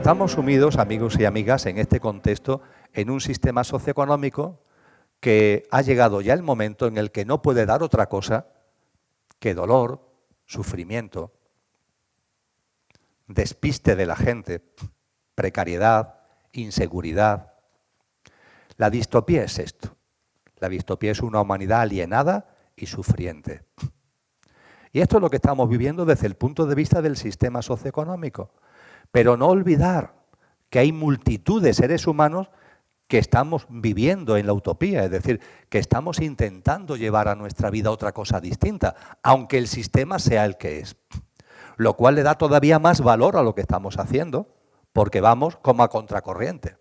Estamos sumidos, amigos y amigas, en este contexto, en un sistema socioeconómico que ha llegado ya el momento en el que no puede dar otra cosa que dolor, sufrimiento, despiste de la gente, precariedad, inseguridad. La distopía es esto. La distopía es una humanidad alienada y sufriente. Y esto es lo que estamos viviendo desde el punto de vista del sistema socioeconómico. Pero no olvidar que hay multitud de seres humanos que estamos viviendo en la utopía, es decir, que estamos intentando llevar a nuestra vida otra cosa distinta, aunque el sistema sea el que es. Lo cual le da todavía más valor a lo que estamos haciendo, porque vamos como a contracorriente.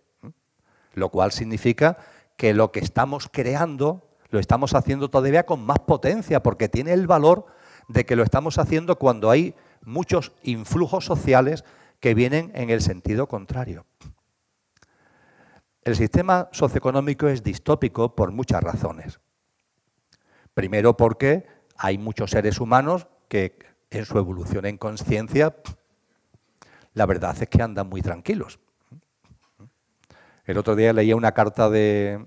Lo cual significa que lo que estamos creando lo estamos haciendo todavía con más potencia, porque tiene el valor de que lo estamos haciendo cuando hay muchos influjos sociales que vienen en el sentido contrario. El sistema socioeconómico es distópico por muchas razones. Primero porque hay muchos seres humanos que en su evolución en conciencia, la verdad es que andan muy tranquilos. El otro día leía una carta de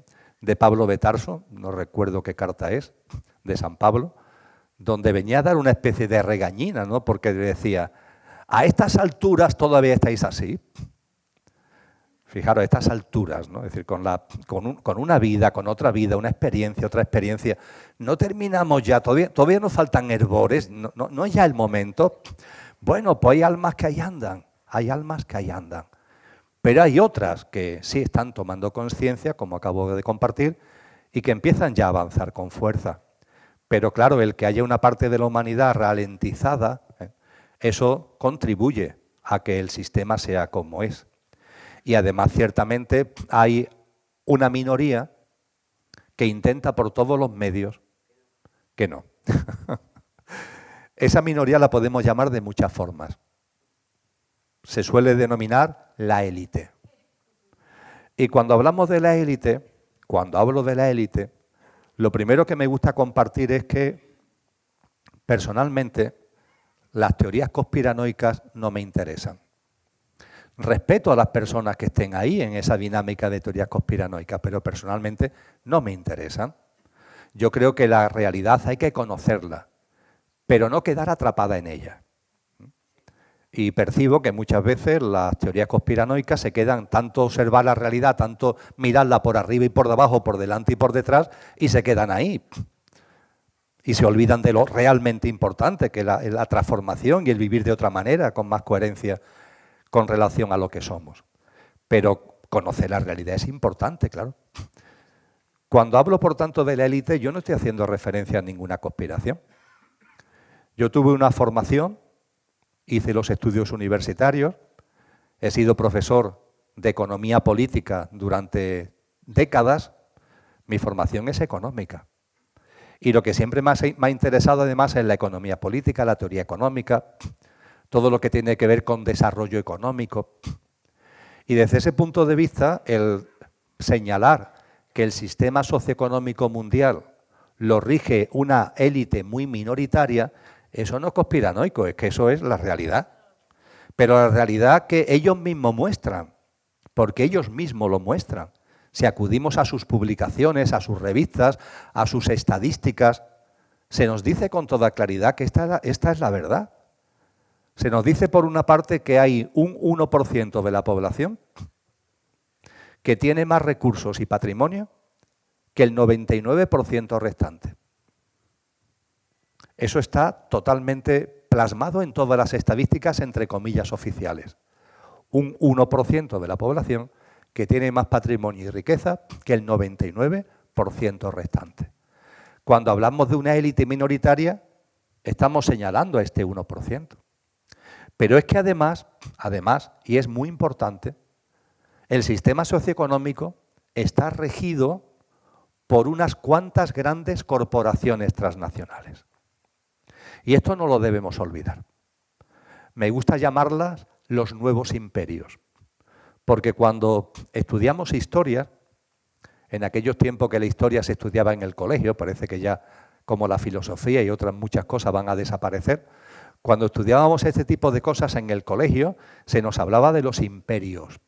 Pablo de Tarso, no recuerdo qué carta es, de San Pablo, donde venía a dar una especie de regañina, ¿no? Porque decía, a estas alturas todavía estáis así. Fijaros, a estas alturas, ¿no? Es decir, con una vida, con otra vida, una experiencia, otra experiencia. No terminamos ya, todavía nos faltan hervores, no es ya el momento. Bueno, pues hay almas que ahí andan, Pero hay otras que sí están tomando conciencia, como acabo de compartir, y que empiezan ya a avanzar con fuerza. Pero claro, el que haya una parte de la humanidad ralentizada, eso contribuye a que el sistema sea como es. Y además, ciertamente, hay una minoría que intenta por todos los medios que no. Esa minoría la podemos llamar de muchas formas. Se suele denominar la élite. Y cuando hablamos de la élite, cuando hablo de la élite, lo primero que me gusta compartir es que, personalmente, las teorías conspiranoicas no me interesan. Respeto a las personas que estén ahí en esa dinámica de teorías conspiranoicas, pero personalmente no me interesan. Yo creo que la realidad hay que conocerla, pero no quedar atrapada en ella. Y percibo que muchas veces las teorías conspiranoicas se quedan tanto observar la realidad, tanto mirarla por arriba y por debajo, por delante y por detrás, y se quedan ahí. Y se olvidan de lo realmente importante, que es la transformación y el vivir de otra manera, con más coherencia con relación a lo que somos. Pero conocer la realidad es importante, claro. Cuando hablo, por tanto, de la élite, yo no estoy haciendo referencia a ninguna conspiración. Yo tuve una formación, hice los estudios universitarios, he sido profesor de economía política durante décadas, mi formación es económica. Y lo que siempre me ha interesado además es la economía política, la teoría económica, todo lo que tiene que ver con desarrollo económico. Y desde ese punto de vista, el señalar que el sistema socioeconómico mundial lo rige una élite muy minoritaria, eso no es conspiranoico, es que eso es la realidad. Pero la realidad que ellos mismos muestran, porque ellos mismos lo muestran. Si acudimos a sus publicaciones, a sus revistas, a sus estadísticas, se nos dice con toda claridad que esta es la verdad. Se nos dice, por una parte, que hay un 1% de la población que tiene más recursos y patrimonio que el 99% restante. Eso está totalmente plasmado en todas las estadísticas, entre comillas, oficiales. Un 1% de la población que tiene más patrimonio y riqueza que el 99% restante. Cuando hablamos de una élite minoritaria, estamos señalando a este 1%. Pero es que además, y es muy importante, el sistema socioeconómico está regido por unas cuantas grandes corporaciones transnacionales. Y esto no lo debemos olvidar. Me gusta llamarlas los nuevos imperios. Porque cuando estudiamos historia, en aquellos tiempos que la historia se estudiaba en el colegio, parece que ya como la filosofía y otras muchas cosas van a desaparecer, Cuando estudiábamos este tipo de cosas en el colegio, se nos hablaba de los imperios,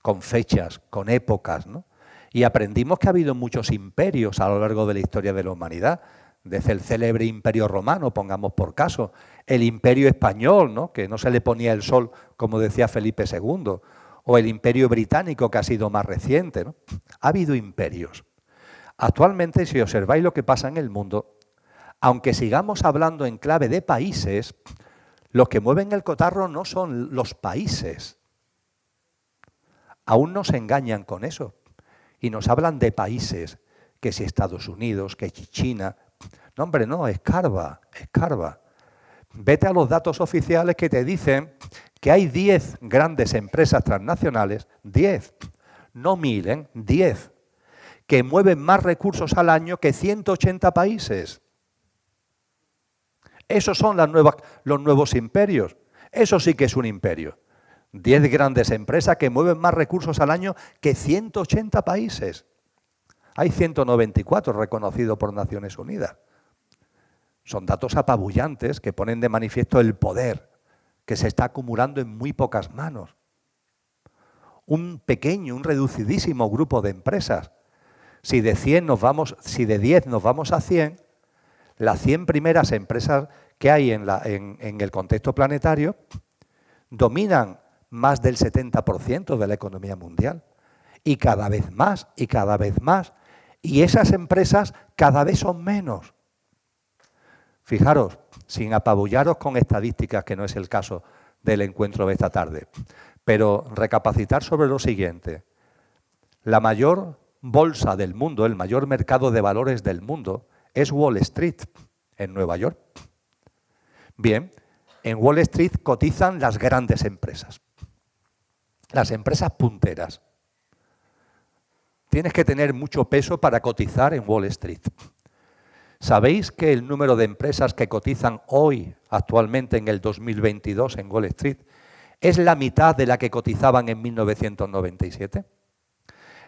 con fechas, con épocas, ¿no? Y aprendimos que ha habido muchos imperios a lo largo de la historia de la humanidad, desde el célebre Imperio Romano, pongamos por caso, el Imperio Español, ¿no? Que no se le ponía el sol, como decía Felipe II, o el Imperio Británico, que ha sido más reciente, ¿no? Ha habido imperios. Actualmente, si observáis lo que pasa en el mundo, aunque sigamos hablando en clave de países, los que mueven el cotarro no son los países. Aún nos engañan con eso. Y nos hablan de países, que si Estados Unidos, que si China. No, hombre, no, escarba, escarba. Vete a los datos oficiales que te dicen que hay 10 grandes empresas transnacionales, 10, no 1000, 10, que mueven más recursos al año que 180 países. Esos son los nuevos imperios. Eso sí que es un imperio. 10 grandes empresas que mueven más recursos al año que 180 países. Hay 194 reconocidos por Naciones Unidas. Son datos apabullantes que ponen de manifiesto el poder que se está acumulando en muy pocas manos. Un pequeño, un reducidísimo grupo de empresas. Si de 10 nos vamos a 100, las 100 primeras empresas que hay en el contexto planetario dominan más del 70% de la economía mundial. Y cada vez más, y cada vez más. Y esas empresas cada vez son menos. Fijaros, sin apabullaros con estadísticas, que no es el caso del encuentro de esta tarde, pero recapacitar sobre lo siguiente. La mayor bolsa del mundo, el mayor mercado de valores del mundo, es Wall Street, en Nueva York. Bien, en Wall Street cotizan las grandes empresas, las empresas punteras. Tienes que tener mucho peso para cotizar en Wall Street. ¿Sabéis que el número de empresas que cotizan hoy, actualmente en el 2022 en Wall Street, es la mitad de la que cotizaban en 1997?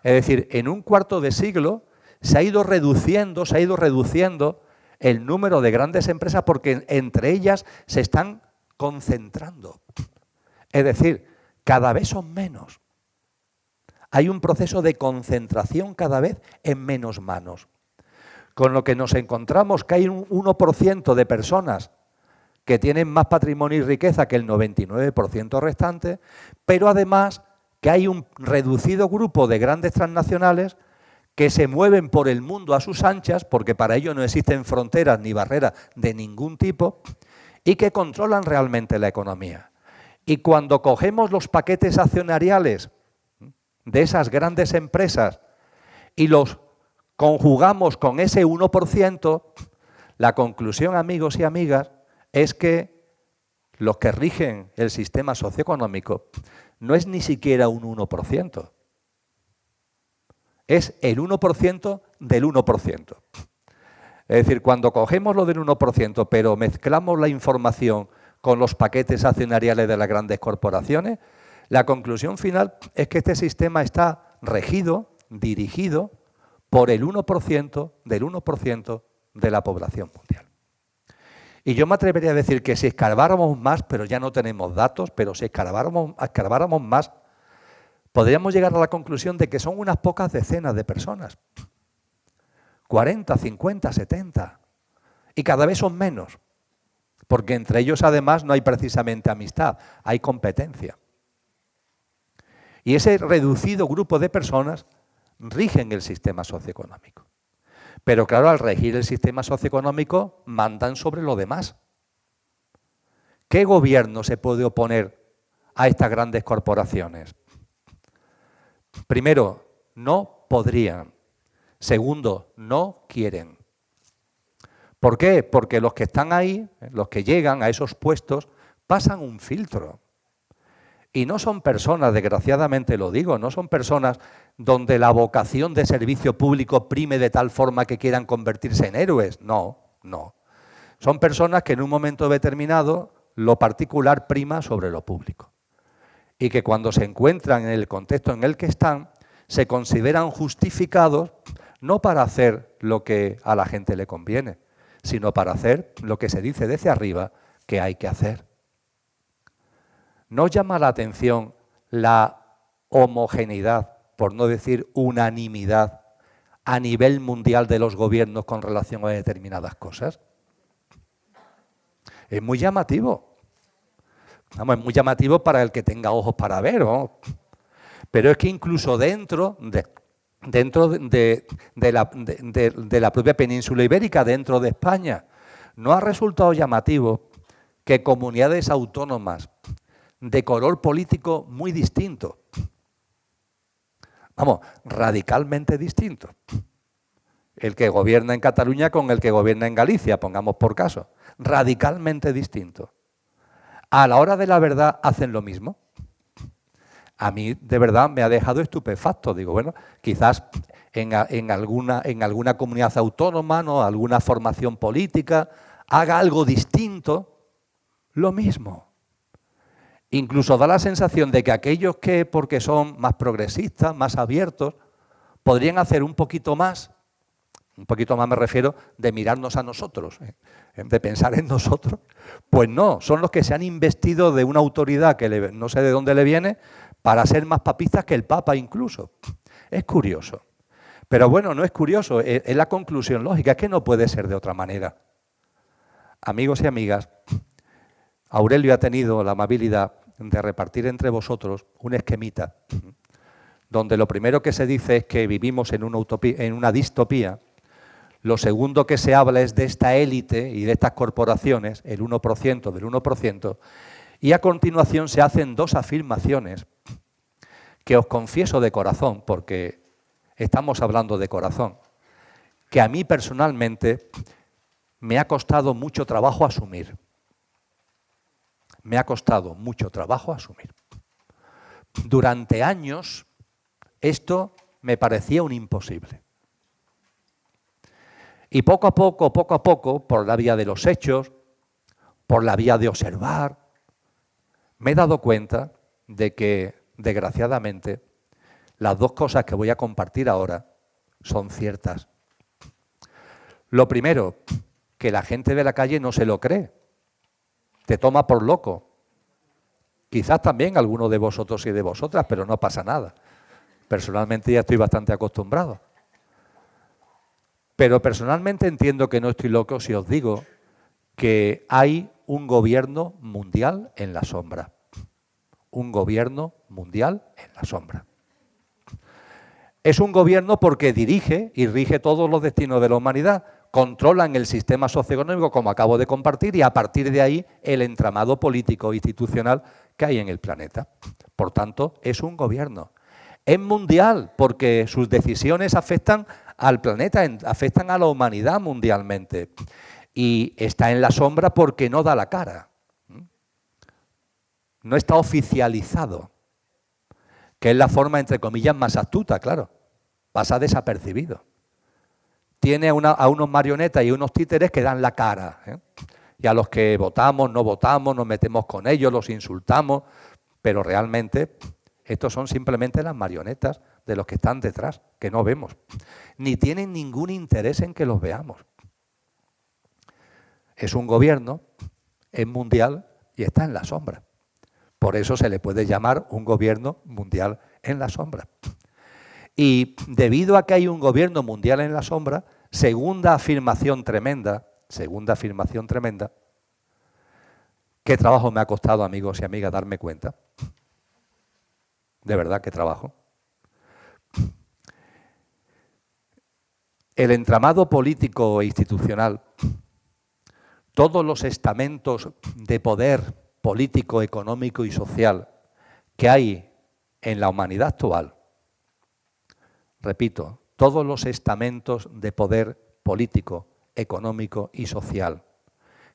Es decir, en un cuarto de siglo se ha ido reduciendo el número de grandes empresas porque entre ellas se están concentrando. Es decir, cada vez son menos. Hay un proceso de concentración cada vez en menos manos. Con lo que nos encontramos que hay un 1% de personas que tienen más patrimonio y riqueza que el 99% restante, pero además que hay un reducido grupo de grandes transnacionales que se mueven por el mundo a sus anchas, porque para ello no existen fronteras ni barreras de ningún tipo, y que controlan realmente la economía. Y cuando cogemos los paquetes accionariales de esas grandes empresas y los conjugamos con ese 1%, la conclusión, amigos y amigas, es que los que rigen el sistema socioeconómico no es ni siquiera un 1%. Es el 1% del 1%. Es decir, cuando cogemos lo del 1%, pero mezclamos la información con los paquetes accionariales de las grandes corporaciones, la conclusión final es que este sistema está regido, dirigido por el 1% del 1% de la población mundial. Y yo me atrevería a decir que si escarbáramos más, pero ya no tenemos datos, pero si escarbáramos más, podríamos llegar a la conclusión de que son unas pocas decenas de personas. 40, 50, 70. Y cada vez son menos. Porque entre ellos además no hay precisamente amistad, hay competencia. Y ese reducido grupo de personas rigen el sistema socioeconómico. Pero claro, al regir el sistema socioeconómico mandan sobre lo demás. ¿Qué gobierno se puede oponer a estas grandes corporaciones? Primero, no podrían. Segundo, no quieren. ¿Por qué? Porque los que están ahí, los que llegan a esos puestos, pasan un filtro. Y no son personas, desgraciadamente lo digo, no son personas donde la vocación de servicio público prime de tal forma que quieran convertirse en héroes. No, no. Son personas que en un momento determinado lo particular prima sobre lo público. Y que cuando se encuentran en el contexto en el que están, se consideran justificados no para hacer lo que a la gente le conviene, sino para hacer lo que se dice desde arriba, que hay que hacer. ¿No llama la atención la homogeneidad, por no decir unanimidad, a nivel mundial de los gobiernos con relación a determinadas cosas? Es muy llamativo. Vamos, es muy llamativo para el que tenga ojos para ver, ¿no? Pero es que incluso dentro de la propia península ibérica, dentro de España, ¿no ha resultado llamativo que comunidades autónomas de color político muy distinto, vamos, radicalmente distinto, el que gobierna en Cataluña con el que gobierna en Galicia, pongamos por caso, radicalmente distinto, a la hora de la verdad hacen lo mismo? A mí, de verdad, me ha dejado estupefacto. Digo, bueno, quizás en alguna comunidad autónoma, ¿no?, alguna formación política, haga algo distinto, lo mismo. Incluso da la sensación de que aquellos que, porque son más progresistas, más abiertos, podrían hacer un poquito más me refiero, de mirarnos a nosotros, de pensar en nosotros. Pues no, son los que se han investido de una autoridad que no sé de dónde le viene, para ser más papistas que el Papa incluso. Es curioso. Pero bueno, no es curioso, es la conclusión lógica, es que no puede ser de otra manera. Amigos y amigas, Aurelio ha tenido la amabilidad de repartir entre vosotros un esquemita, donde lo primero que se dice es que vivimos en una distopía. Lo segundo que se habla es de esta élite y de estas corporaciones, el 1% del 1%, y a continuación se hacen dos afirmaciones que os confieso de corazón, porque estamos hablando de corazón, que a mí personalmente me ha costado mucho trabajo asumir. Me ha costado mucho trabajo asumir. Durante años esto me parecía un imposible. Y poco a poco, por la vía de los hechos, por la vía de observar, me he dado cuenta de que, desgraciadamente, las dos cosas que voy a compartir ahora son ciertas. Lo primero, que la gente de la calle no se lo cree, te toma por loco. Quizás también alguno de vosotros y de vosotras, pero no pasa nada. Personalmente ya estoy bastante acostumbrado. Pero personalmente entiendo que no estoy loco si os digo que hay un gobierno mundial en la sombra. Un gobierno mundial en la sombra. Es un gobierno porque dirige y rige todos los destinos de la humanidad, controlan el sistema socioeconómico, como acabo de compartir, y a partir de ahí el entramado político e institucional que hay en el planeta. Por tanto, es un gobierno. Es mundial porque sus decisiones afectan al planeta, afectan a la humanidad mundialmente. Y está en la sombra porque no da la cara. No está oficializado, que es la forma, entre comillas, más astuta, claro. Pasa desapercibido. Tiene a unos marionetas y unos títeres que dan la cara, ¿eh? Y a los que votamos, no votamos, nos metemos con ellos, los insultamos, pero realmente estos son simplemente las marionetas de los que están detrás, que no vemos. Ni tienen ningún interés en que los veamos. Es un gobierno, es mundial y está en la sombra. Por eso se le puede llamar un gobierno mundial en la sombra. Y debido a que hay un gobierno mundial en la sombra, segunda afirmación tremenda, ¿qué trabajo me ha costado, amigos y amigas, darme cuenta? De verdad, ¿qué trabajo? El entramado político e institucional, todos los estamentos de poder político, económico y social que hay en la humanidad actual, repito, todos los estamentos de poder político, económico y social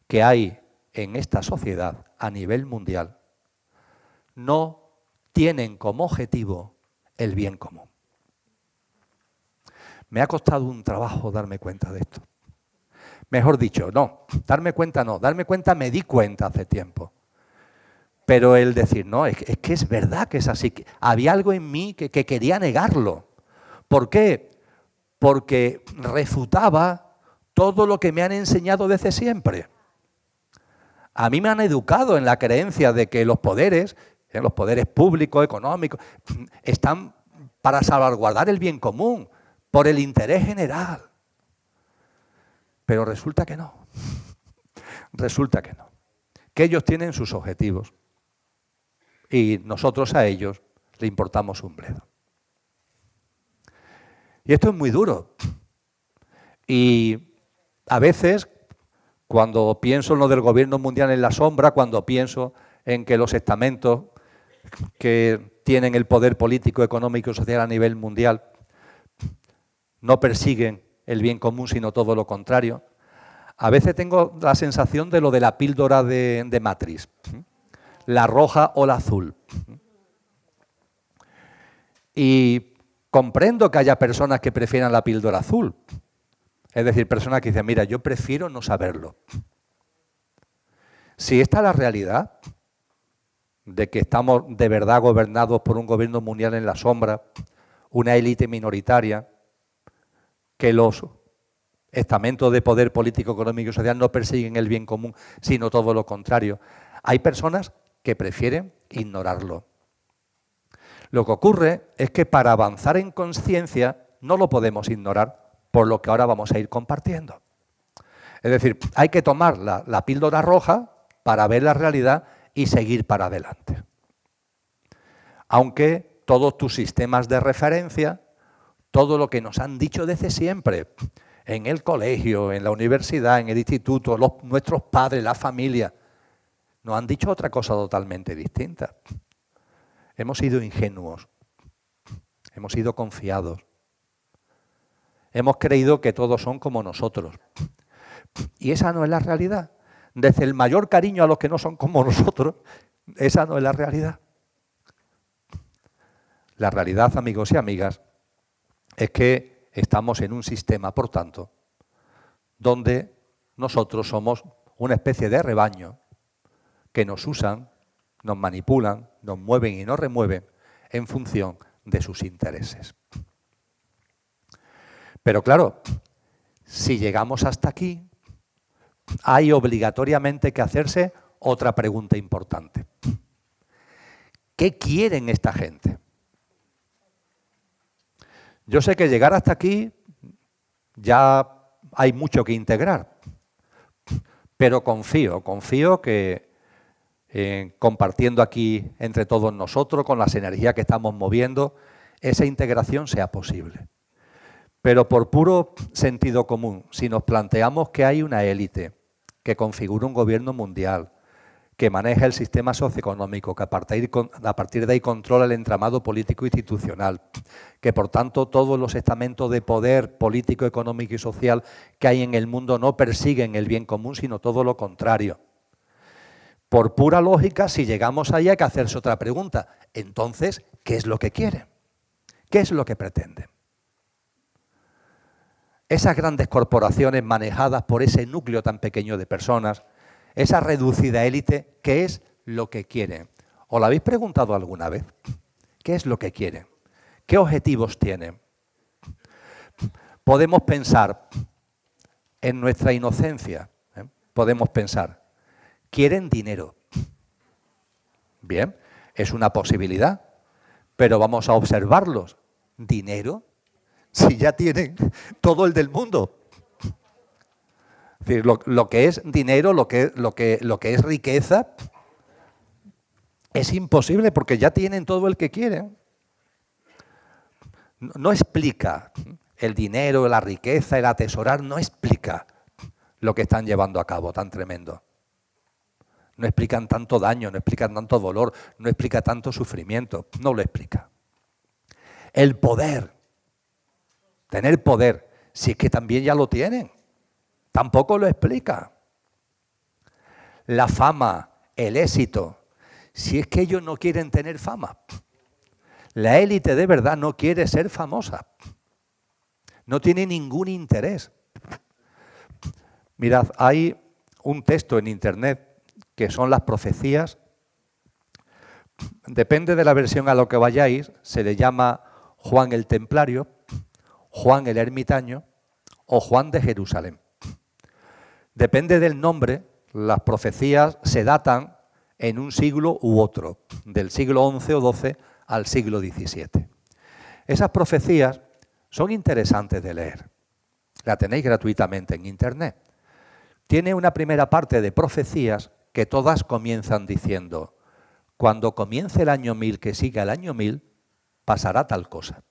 que hay en esta sociedad a nivel mundial, no tienen como objetivo el bien común. Me ha costado un trabajo darme cuenta de esto. Mejor dicho, darme cuenta me di cuenta hace tiempo. Pero el decir, no, es que es verdad que es así. Había algo en mí que quería negarlo. ¿Por qué? Porque refutaba todo lo que me han enseñado desde siempre. A mí me han educado en la creencia de que los poderes públicos, económicos, están para salvaguardar el bien común, por el interés general. Pero resulta que no. Resulta que no. Que ellos tienen sus objetivos y nosotros a ellos le importamos un bledo. Y esto es muy duro. Y a veces, cuando pienso en lo del gobierno mundial en la sombra, cuando pienso en que los estamentos que tienen el poder político, económico y social a nivel mundial no persiguen el bien común, sino todo lo contrario, a veces tengo la sensación de lo de la píldora de Matrix, la roja o la azul. Y comprendo que haya personas que prefieran la píldora azul. Es decir, personas que dicen, mira, yo prefiero no saberlo. Si esta es la realidad, de que estamos de verdad gobernados por un gobierno mundial en la sombra, una élite minoritaria, que los estamentos de poder político, económico y social no persiguen el bien común, sino todo lo contrario. Hay personas que prefieren ignorarlo. Lo que ocurre es que para avanzar en conciencia no lo podemos ignorar, por lo que ahora vamos a ir compartiendo. Es decir, hay que tomar la píldora roja para ver la realidad y seguir para adelante. Aunque todos tus sistemas de referencia, todo lo que nos han dicho desde siempre, en el colegio, en la universidad, en el instituto, nuestros padres, la familia, nos han dicho otra cosa totalmente distinta. Hemos sido ingenuos, hemos sido confiados, hemos creído que todos son como nosotros. Y esa no es la realidad. Desde el mayor cariño a los que no son como nosotros, esa no es la realidad. La realidad, amigos y amigas, es que estamos en un sistema, por tanto, donde nosotros somos una especie de rebaño que nos usan, nos manipulan, nos mueven y nos remueven en función de sus intereses. Pero claro, si llegamos hasta aquí, hay obligatoriamente que hacerse otra pregunta importante. ¿Qué quieren esta gente? Yo sé que llegar hasta aquí ya hay mucho que integrar, pero confío que compartiendo aquí entre todos nosotros, con las energías que estamos moviendo, esa integración sea posible. Pero por puro sentido común, si nos planteamos que hay una élite que configura un gobierno mundial, que maneja el sistema socioeconómico, que a partir de ahí controla el entramado político institucional, que por tanto todos los estamentos de poder político, económico y social que hay en el mundo no persiguen el bien común, sino todo lo contrario. Por pura lógica, si llegamos ahí hay que hacerse otra pregunta. Entonces, ¿qué es lo que quieren? ¿Qué es lo que pretenden? Esas grandes corporaciones manejadas por ese núcleo tan pequeño de personas, esa reducida élite, ¿qué es lo que quieren? ¿Os lo habéis preguntado alguna vez? ¿Qué es lo que quieren? ¿Qué objetivos tienen? Podemos pensar en nuestra inocencia, podemos pensar, quieren dinero. Bien, es una posibilidad, pero vamos a observarlos. ¿Dinero? Si ya tienen todo el del mundo. Es decir, lo que es dinero, lo que es riqueza, es imposible porque ya tienen todo el que quieren. No explica el dinero, la riqueza, el atesorar, no explica lo que están llevando a cabo tan tremendo. No explican tanto daño, no explican tanto dolor, no explica tanto sufrimiento, no lo explica. El poder, tener poder, si es que también ya lo tienen, tampoco lo explica. La fama, el éxito, si es que ellos no quieren tener fama. La élite de verdad no quiere ser famosa, no tiene ningún interés. Mirad, hay un texto en internet que son las profecías. Depende de la versión a lo que vayáis, se le llama Juan el Templario, Juan el Ermitaño o Juan de Jerusalén. Depende del nombre, las profecías se datan en un siglo u otro, del siglo XI o XII al siglo XVII. Esas profecías son interesantes de leer. La tenéis gratuitamente en Internet. Tiene una primera parte de profecías que todas comienzan diciendo: cuando comience el año 1000 que siga el año 1000, pasará tal cosa.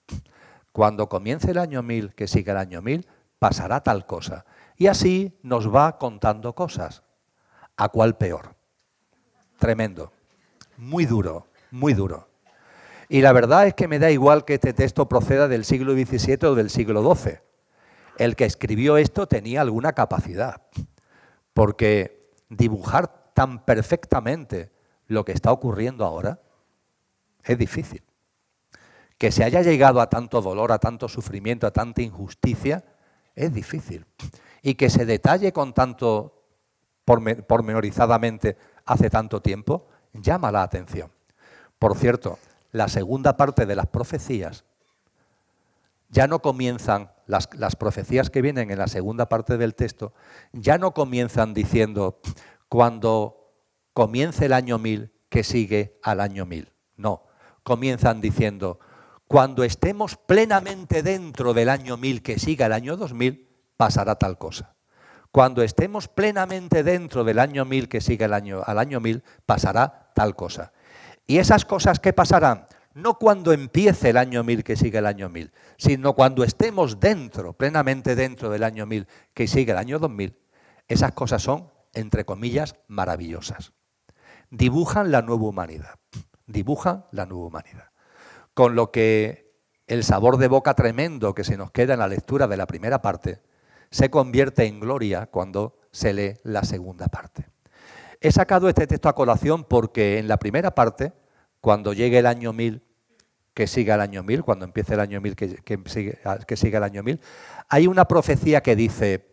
Cuando comience el año 1000 que siga el año 1000, pasará tal cosa. Y así nos va contando cosas. ¿A cuál peor? Tremendo. Muy duro, muy duro. Y la verdad es que me da igual que este texto proceda del siglo XVII o del siglo XII. El que escribió esto tenía alguna capacidad, porque dibujar tan perfectamente lo que está ocurriendo ahora es difícil. Que se haya llegado a tanto dolor, a tanto sufrimiento, a tanta injusticia, es difícil. Y que se detalle con tanto pormenorizadamente hace tanto tiempo, llama la atención. Por cierto, la segunda parte de las profecías ya no comienzan, las profecías que vienen en la segunda parte del texto, ya no comienzan diciendo cuando comience el año 1000 que sigue al año 1000. No, comienzan diciendo cuando estemos plenamente dentro del año 1000 que siga el año 2000, pasará tal cosa. Cuando estemos plenamente dentro del año 1000 que siga al año 1000, pasará tal cosa. Y esas cosas que pasarán, no cuando empiece el año 1000 que sigue el año 1000, sino cuando estemos dentro, plenamente dentro del año 1000 que sigue el año 2000, esas cosas son, entre comillas, maravillosas. Dibujan la nueva humanidad. Dibujan la nueva humanidad. Con lo que el sabor de boca tremendo que se nos queda en la lectura de la primera parte se convierte en gloria cuando se lee la segunda parte. He sacado este texto a colación porque en la primera parte, cuando llegue el año 1000, que siga el año 1000, cuando empiece el año 1000, que siga el año 1000, hay una profecía que dice,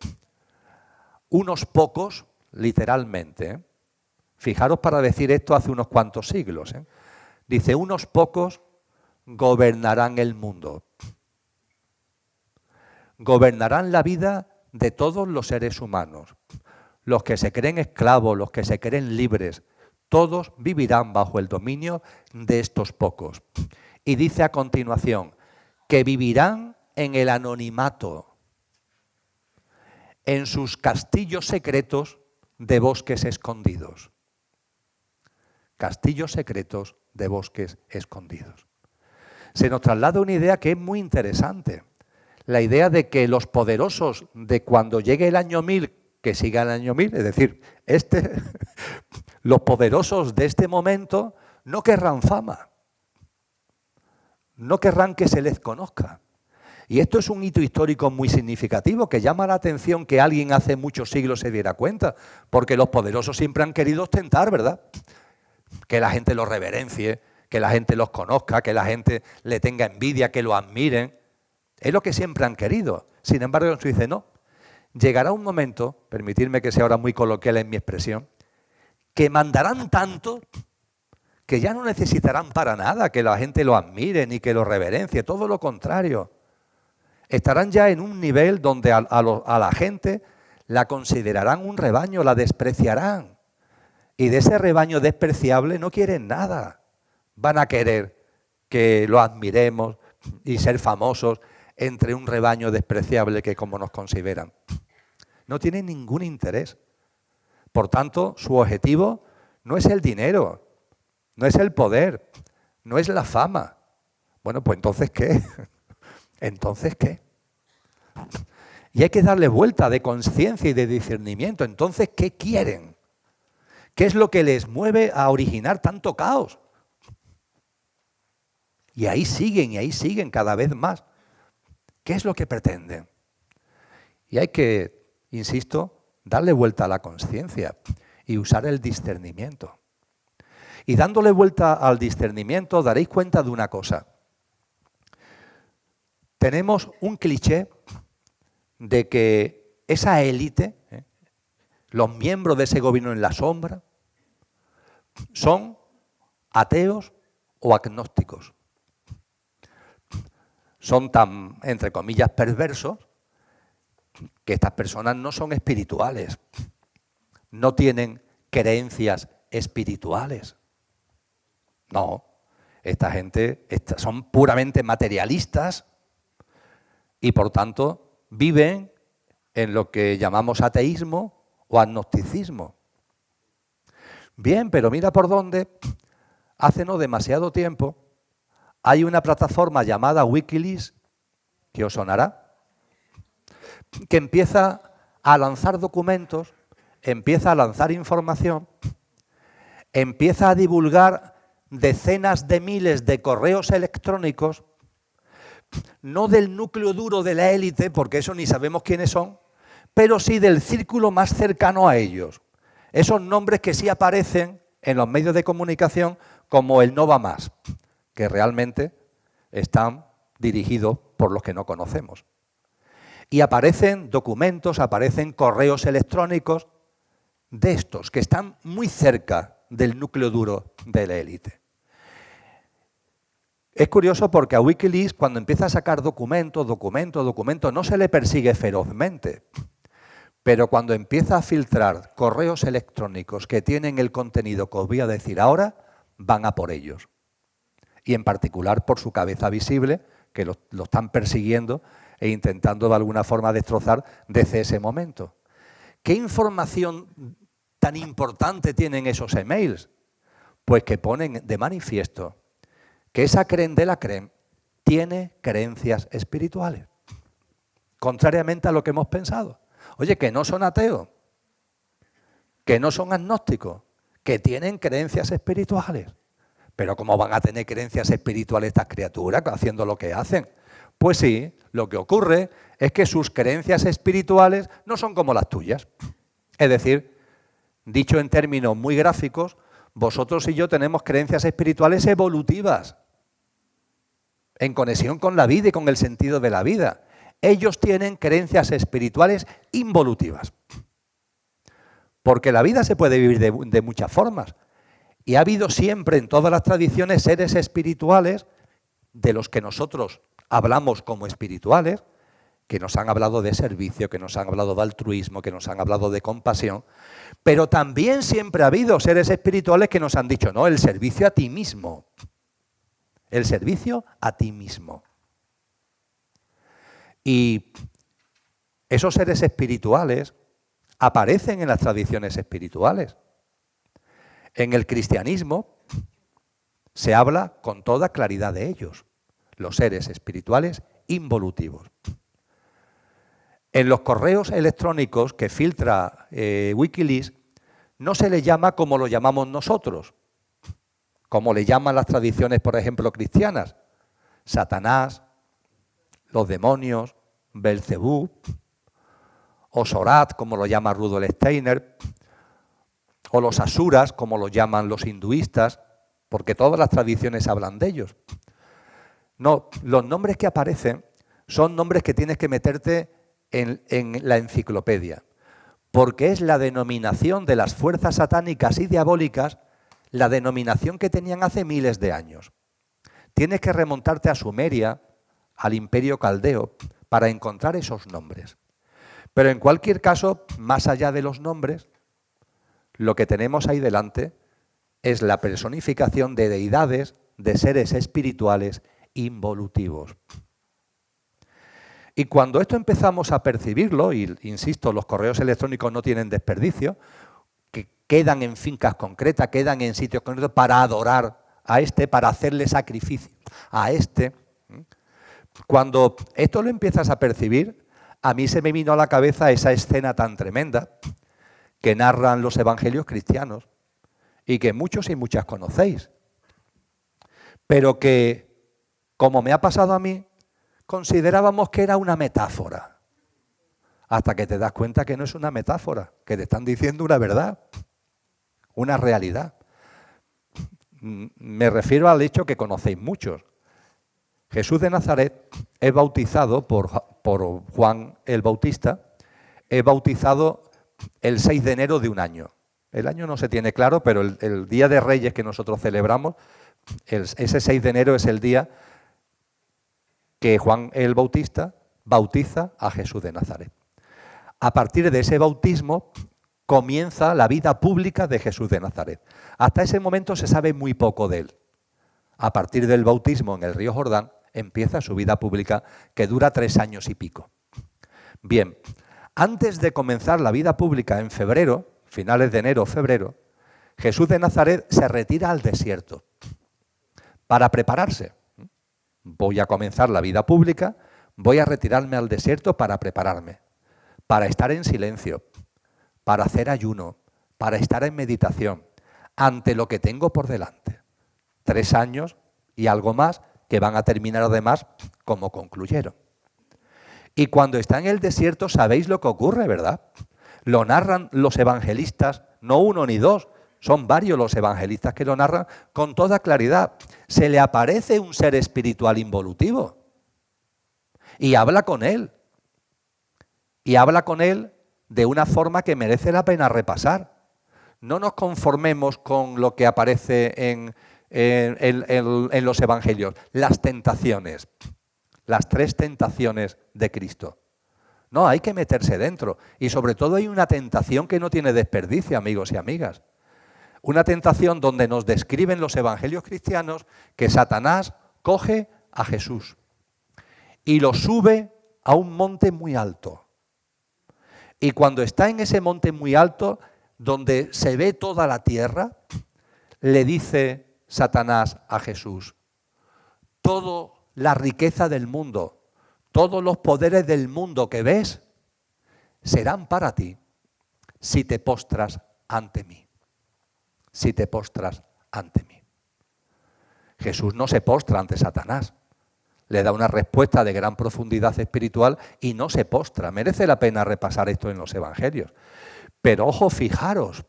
unos pocos, literalmente, fijaros para decir esto hace unos cuantos siglos, dice, unos pocos gobernarán el mundo. Gobernarán la vida de todos los seres humanos. Los que se creen esclavos, los que se creen libres, todos vivirán bajo el dominio de estos pocos. Y dice a continuación, que vivirán en el anonimato, en sus castillos secretos de bosques escondidos. Castillos secretos de bosques escondidos. Se nos traslada una idea que es muy interesante. La idea de que los poderosos de cuando llegue el año 1000, que siga el año 1000, es decir, los poderosos de este momento no querrán fama, no querrán que se les conozca. Y esto es un hito histórico muy significativo que llama la atención que alguien hace muchos siglos se diera cuenta, porque los poderosos siempre han querido ostentar, ¿verdad? Que la gente los reverencie, que la gente los conozca, que la gente le tenga envidia, que lo admiren. Es lo que siempre han querido. Sin embargo, Jesús dice, no. Llegará un momento, permitidme que sea ahora muy coloquial en mi expresión, que mandarán tanto que ya no necesitarán para nada que la gente lo admire ni que lo reverencie, todo lo contrario. Estarán ya en un nivel donde a la gente la considerarán un rebaño, la despreciarán. Y de ese rebaño despreciable no quieren nada. Van a querer que lo admiremos y ser famosos entre un rebaño despreciable que como nos consideran. No tienen ningún interés. Por tanto, su objetivo no es el dinero, no es el poder, no es la fama. Bueno, pues entonces, ¿qué? ¿Entonces qué? Y hay que darle vuelta de conciencia y de discernimiento. Entonces, ¿qué quieren? ¿Qué es lo que les mueve a originar tanto caos? Y ahí siguen cada vez más. ¿Qué es lo que pretenden? Y hay que, insisto, darle vuelta a la conciencia y usar el discernimiento. Y dándole vuelta al discernimiento, daréis cuenta de una cosa. Tenemos un cliché de que esa élite, los miembros de ese gobierno en la sombra, son ateos o agnósticos. Son tan, entre comillas, perversos que estas personas no son espirituales. no tienen creencias espirituales. No, esta gente son puramente materialistas y por tanto viven en lo que llamamos ateísmo o agnosticismo. Bien, pero mira por dónde, hace no demasiado tiempo, hay una plataforma llamada Wikileaks, que os sonará, que empieza a lanzar documentos, empieza a lanzar información, empieza a divulgar decenas de miles de correos electrónicos, no del núcleo duro de la élite, porque eso ni sabemos quiénes son, pero sí del círculo más cercano a ellos. Esos nombres que sí aparecen en los medios de comunicación como el no va más, que realmente están dirigidos por los que no conocemos. Y aparecen documentos, aparecen correos electrónicos de estos que están muy cerca del núcleo duro de la élite. Es curioso porque a Wikileaks, cuando empieza a sacar documentos, no se le persigue ferozmente. Pero cuando empieza a filtrar correos electrónicos que tienen el contenido que os voy a decir ahora, van a por ellos. Y en particular por su cabeza visible, que lo están persiguiendo e intentando de alguna forma destrozar desde ese momento. ¿Qué información tan importante tienen esos emails? Pues que ponen de manifiesto que esa creen de la creen tiene creencias espirituales, contrariamente a lo que hemos pensado. Oye, que no son ateos, que no son agnósticos, que tienen creencias espirituales. Pero ¿cómo van a tener creencias espirituales estas criaturas haciendo lo que hacen? Pues sí, lo que ocurre es que sus creencias espirituales no son como las tuyas. Es decir, dicho en términos muy gráficos, vosotros y yo tenemos creencias espirituales evolutivas, en conexión con la vida y con el sentido de la vida. Ellos tienen creencias espirituales involutivas. Porque la vida se puede vivir de muchas formas. Y ha habido siempre en todas las tradiciones seres espirituales de los que nosotros hablamos como espirituales, que nos han hablado de servicio, que nos han hablado de altruismo, que nos han hablado de compasión, pero también siempre ha habido seres espirituales que nos han dicho, no, el servicio a ti mismo. El servicio a ti mismo. Y esos seres espirituales aparecen en las tradiciones espirituales. En el cristianismo se habla con toda claridad de ellos, los seres espirituales involutivos. En los correos electrónicos que filtra Wikileaks no se le llama como lo llamamos nosotros, como le llaman las tradiciones, por ejemplo, cristianas, Satanás, los demonios, Belcebú, o Sorat, como lo llama Rudolf Steiner, o los asuras, como lo llaman los hinduistas, porque todas las tradiciones hablan de ellos. No, los nombres que aparecen son nombres que tienes que meterte en la enciclopedia, porque es la denominación de las fuerzas satánicas y diabólicas, la denominación que tenían hace miles de años. Tienes que remontarte a Sumeria, al Imperio Caldeo, para encontrar esos nombres. Pero en cualquier caso, más allá de los nombres, lo que tenemos ahí delante es la personificación de deidades, de seres espirituales involutivos. Y cuando esto empezamos a percibirlo, y insisto, los correos electrónicos no tienen desperdicio, que quedan en fincas concretas, quedan en sitios concretos para adorar a este, para hacerle sacrificio a este. Cuando esto lo empiezas a percibir, a mí se me vino a la cabeza esa escena tan tremenda que narran los evangelios cristianos y que muchos y muchas conocéis, pero que, como me ha pasado a mí, considerábamos que era una metáfora, hasta que te das cuenta que no es una metáfora, que te están diciendo una verdad, una realidad. Me refiero al hecho que conocéis muchos. Jesús de Nazaret es bautizado por Juan el Bautista, es bautizado el 6 de enero de un año. El año no se tiene claro, pero el Día de Reyes que nosotros celebramos, ese 6 de enero es el día que Juan el Bautista bautiza a Jesús de Nazaret. A partir de ese bautismo, comienza la vida pública de Jesús de Nazaret. Hasta ese momento se sabe muy poco de él. A partir del bautismo en el río Jordán, empieza su vida pública, que dura 3 años y pico. Bien, antes de comenzar la vida pública en febrero, finales de enero o febrero, Jesús de Nazaret se retira al desierto para prepararse. Voy a comenzar la vida pública, voy a retirarme al desierto para prepararme, para estar en silencio, para hacer ayuno, para estar en meditación, ante lo que tengo por delante. 3 años y algo más que van a terminar además como concluyeron. Y cuando está en el desierto sabéis lo que ocurre, ¿verdad? Lo narran los evangelistas, no uno ni dos, son varios los evangelistas que lo narran con toda claridad. Se le aparece un ser espiritual involutivo y habla con él. Y habla con él de una forma que merece la pena repasar. No nos conformemos con lo que aparece en los evangelios, las tentaciones, las 3 tentaciones de Cristo. No, hay que meterse dentro. Y sobre todo hay una tentación que no tiene desperdicio, amigos y amigas. Una tentación donde nos describen los evangelios cristianos que Satanás coge a Jesús y lo sube a un monte muy alto. Y cuando está en ese monte muy alto, donde se ve toda la tierra, le dice Satanás a Jesús: toda la riqueza del mundo, todos los poderes del mundo que ves, serán para ti si te postras ante mí. Si te postras ante mí. Jesús no se postra ante Satanás. Le da una respuesta de gran profundidad espiritual y no se postra. Merece la pena repasar esto en los evangelios. Pero ojo, fijaros,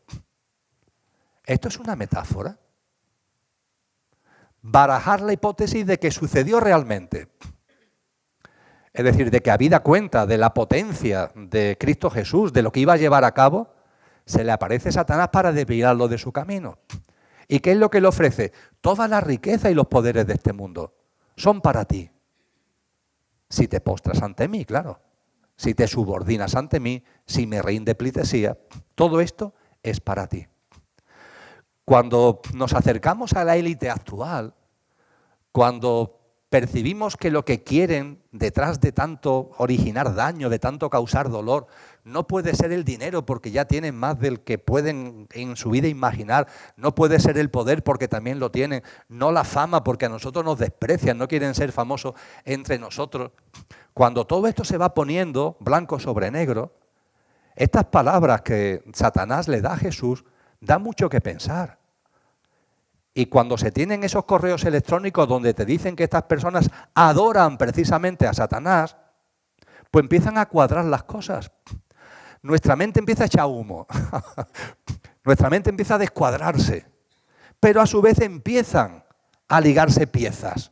esto es una metáfora. Barajar la hipótesis de que sucedió realmente. Es decir, de que habida cuenta de la potencia de Cristo Jesús, de lo que iba a llevar a cabo, se le aparece Satanás para desviarlo de su camino. ¿Y qué es lo que le ofrece? Toda la riqueza y los poderes de este mundo son para ti. Si te postras ante mí, claro. Si te subordinas ante mí, si me rinde pleitesía, todo esto es para ti. Cuando nos acercamos a la élite actual, cuando percibimos que lo que quieren detrás de tanto originar daño, de tanto causar dolor, no puede ser el dinero porque ya tienen más del que pueden en su vida imaginar, no puede ser el poder porque también lo tienen, no la fama porque a nosotros nos desprecian, no quieren ser famosos entre nosotros. Cuando todo esto se va poniendo blanco sobre negro, estas palabras que Satanás le da a Jesús dan mucho que pensar. Y cuando se tienen esos correos electrónicos donde te dicen que estas personas adoran precisamente a Satanás, pues empiezan a cuadrar las cosas. Nuestra mente empieza a echar humo. Nuestra mente empieza a descuadrarse. Pero a su vez empiezan a ligarse piezas.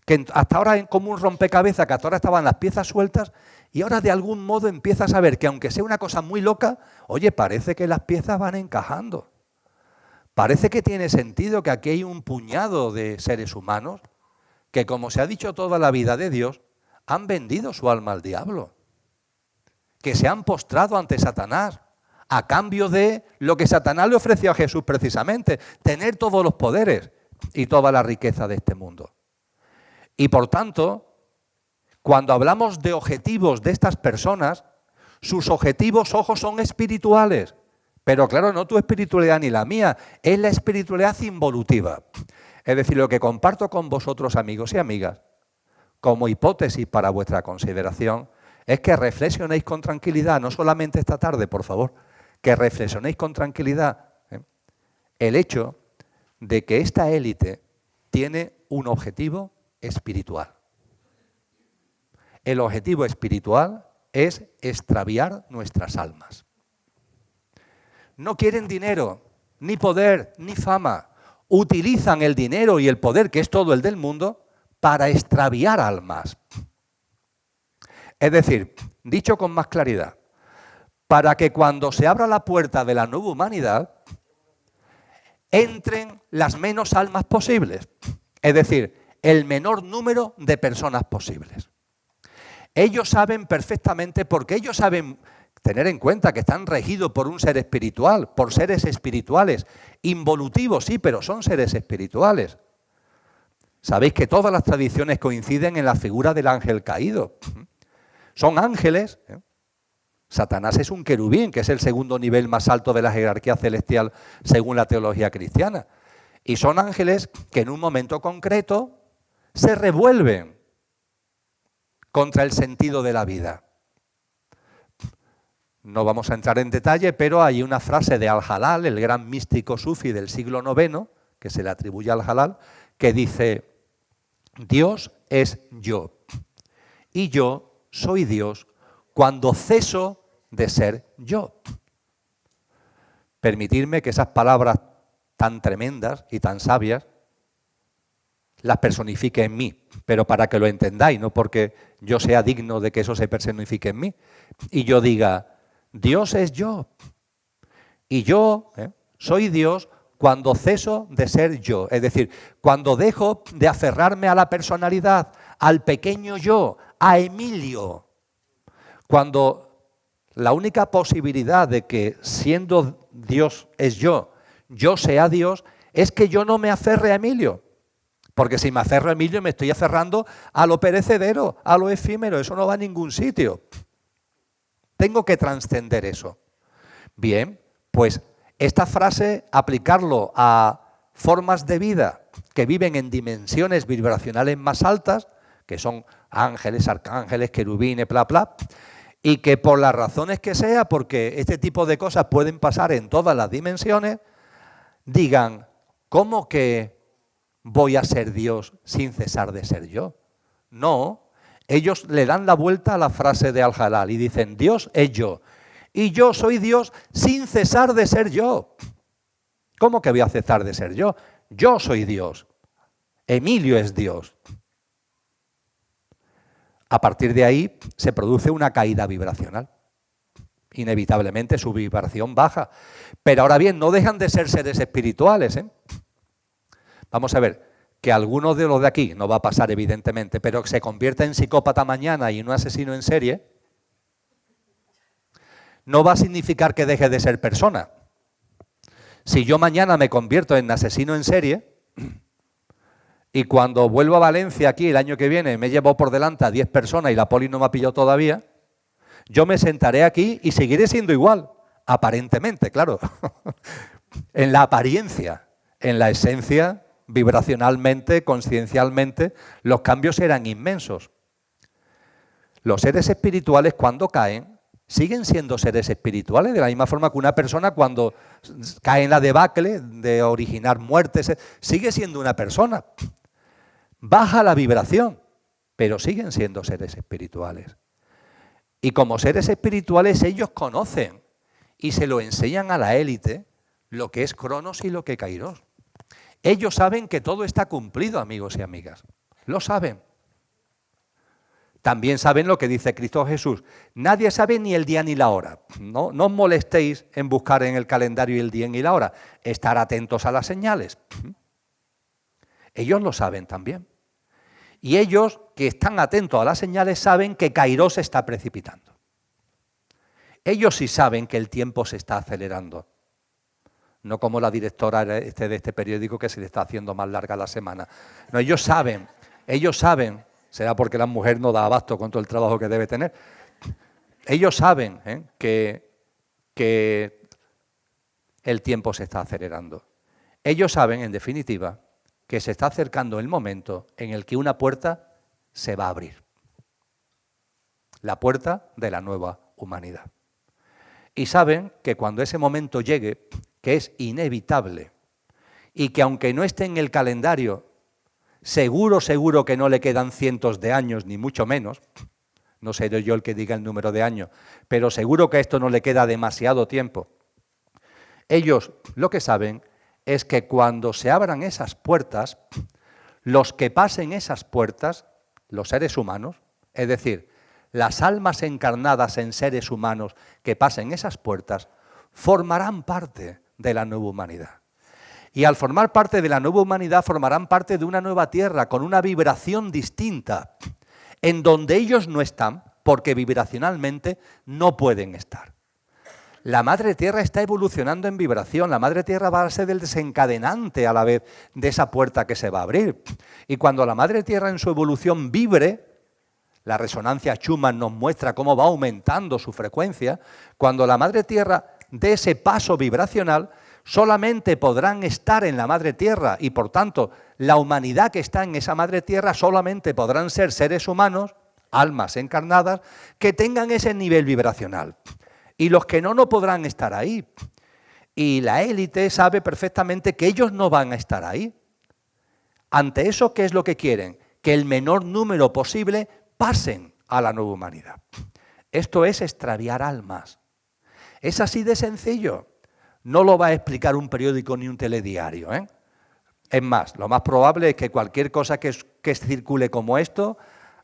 Que hasta ahora es como un rompecabezas, que hasta ahora estaban las piezas sueltas y ahora de algún modo empiezas a ver que aunque sea una cosa muy loca, oye, parece que las piezas van encajando. Parece que tiene sentido que aquí hay un puñado de seres humanos que, como se ha dicho toda la vida de Dios, han vendido su alma al diablo, que se han postrado ante Satanás a cambio de lo que Satanás le ofreció a Jesús precisamente, tener todos los poderes y toda la riqueza de este mundo. Y por tanto, cuando hablamos de objetivos de estas personas, sus objetivos, ojo, son espirituales. Pero claro, no tu espiritualidad ni la mía, es la espiritualidad involutiva. Es decir, lo que comparto con vosotros, amigos y amigas, como hipótesis para vuestra consideración, es que reflexionéis con tranquilidad, no solamente esta tarde, por favor, que reflexionéis con tranquilidad el hecho de que esta élite tiene un objetivo espiritual. El objetivo espiritual es extraviar nuestras almas. No quieren dinero, ni poder, ni fama. Utilizan el dinero y el poder, que es todo el del mundo, para extraviar almas. Es decir, dicho con más claridad, para que cuando se abra la puerta de la nueva humanidad, entren las menos almas posibles. Es decir, el menor número de personas posibles. Ellos saben perfectamente, porque ellos saben tener en cuenta que están regidos por un ser espiritual, por seres espirituales, involutivos, sí, pero son seres espirituales. Sabéis que todas las tradiciones coinciden en la figura del ángel caído. Son ángeles. Satanás es un querubín, que es el segundo nivel más alto de la jerarquía celestial según la teología cristiana. Y son ángeles que en un momento concreto se revuelven contra el sentido de la vida. No vamos a entrar en detalle, pero hay una frase de Al-Jalal, el gran místico sufi del siglo IX, que se le atribuye a Al-Jalal, que dice: Dios es yo, y yo soy Dios cuando ceso de ser yo. Permitidme que esas palabras tan tremendas y tan sabias las personifique en mí, pero para que lo entendáis, no porque yo sea digno de que eso se personifique en mí. Y yo diga: Dios es yo, y yo soy Dios cuando ceso de ser yo. Es decir, cuando dejo de aferrarme a la personalidad, al pequeño yo, a Emilio. Cuando la única posibilidad de que siendo Dios es yo sea Dios, es que yo no me aferre a Emilio. Porque si me aferro a Emilio me estoy aferrando a lo perecedero, a lo efímero. Eso no va a ningún sitio. Tengo que trascender eso. Bien, pues esta frase, aplicarlo a formas de vida que viven en dimensiones vibracionales más altas, que son ángeles, arcángeles, querubines, bla, bla, y que por las razones que sea, porque este tipo de cosas pueden pasar en todas las dimensiones, digan: ¿cómo que voy a ser Dios sin cesar de ser yo? No, ellos le dan la vuelta a la frase de Al-Jalal y dicen: Dios es yo, y yo soy Dios sin cesar de ser yo. ¿Cómo que voy a cesar de ser yo? Yo soy Dios, Emilio es Dios. A partir de ahí se produce una caída vibracional. Inevitablemente su vibración baja. Pero ahora bien, no dejan de ser seres espirituales, ¿eh? Vamos a ver, que alguno de los de aquí, no va a pasar evidentemente, pero que se convierta en psicópata mañana y en un asesino en serie, no va a significar que deje de ser persona. Si yo mañana me convierto en asesino en serie y cuando vuelvo a Valencia aquí el año que viene me llevo por delante a 10 personas y la poli no me ha pillado todavía, yo me sentaré aquí y seguiré siendo igual, aparentemente, claro. En la apariencia, en la esencia, vibracionalmente, consciencialmente, los cambios serán inmensos. Los seres espirituales, cuando caen, siguen siendo seres espirituales, de la misma forma que una persona cuando cae en la debacle de originar muertes, sigue siendo una persona. Baja la vibración, pero siguen siendo seres espirituales. Y como seres espirituales ellos conocen y se lo enseñan a la élite lo que es Cronos y lo que es Kairos. Ellos saben que todo está cumplido, amigos y amigas. Lo saben. También saben lo que dice Cristo Jesús. Nadie sabe ni el día ni la hora. No os molestéis en buscar en el calendario el día y la hora. Estar atentos a las señales. Ellos lo saben también. Y ellos, que están atentos a las señales, saben que Kairos se está precipitando. Ellos sí saben que el tiempo se está acelerando. No como la directora de este periódico que se le está haciendo más larga la semana. No, ellos saben, será porque la mujer no da abasto con todo el trabajo que debe tener. Ellos saben que el tiempo se está acelerando. Ellos saben, en definitiva, que se está acercando el momento en el que una puerta se va a abrir. La puerta de la nueva humanidad. Y saben que cuando ese momento llegue, que es inevitable, y que aunque no esté en el calendario, seguro que no le quedan cientos de años, ni mucho menos, no seré yo el que diga el número de años, pero seguro que a esto no le queda demasiado tiempo. Ellos lo que saben es que cuando se abran esas puertas, los que pasen esas puertas, los seres humanos, es decir, las almas encarnadas en seres humanos que pasen esas puertas, formarán parte de la nueva humanidad. Y al formar parte de la nueva humanidad, formarán parte de una nueva tierra con una vibración distinta, en donde ellos no están, porque vibracionalmente no pueden estar. La Madre Tierra está evolucionando en vibración, la Madre Tierra va a ser el desencadenante a la vez de esa puerta que se va a abrir. Y cuando la Madre Tierra en su evolución vibre, la resonancia Schumann nos muestra cómo va aumentando su frecuencia, cuando la Madre Tierra dé ese paso vibracional, solamente podrán estar en la Madre Tierra y por tanto la humanidad que está en esa Madre Tierra solamente podrán ser seres humanos, almas encarnadas, que tengan ese nivel vibracional. Y los que no podrán estar ahí. Y la élite sabe perfectamente que ellos no van a estar ahí. Ante eso, ¿qué es lo que quieren? Que el menor número posible pasen a la nueva humanidad. Esto es extraviar almas. Es así de sencillo. No lo va a explicar un periódico ni un telediario, ¿eh? Es más, lo más probable es que cualquier cosa que circule como esto,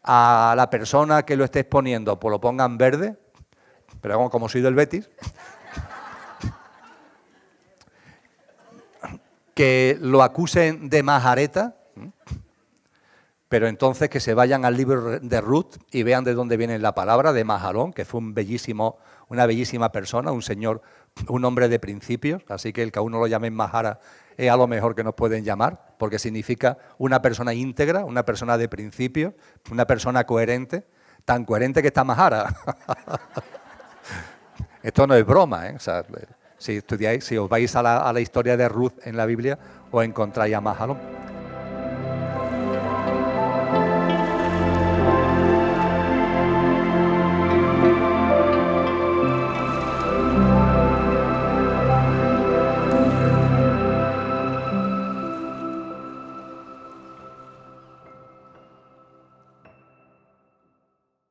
a la persona que lo esté exponiendo, pues lo pongan verde, pero como soy del Betis, que lo acusen de majareta, pero entonces que se vayan al libro de Ruth y vean de dónde viene la palabra de Mahalón, que fue una bellísima persona, un señor, un hombre de principios, así que el que a uno lo llamen Mahara es a lo mejor que nos pueden llamar, porque significa una persona íntegra, una persona de principios, una persona coherente, tan coherente que está Mahara. Esto no es broma, ¿eh? O sea, si os vais a la historia de Ruth en la Biblia, os encontráis a Mahalón.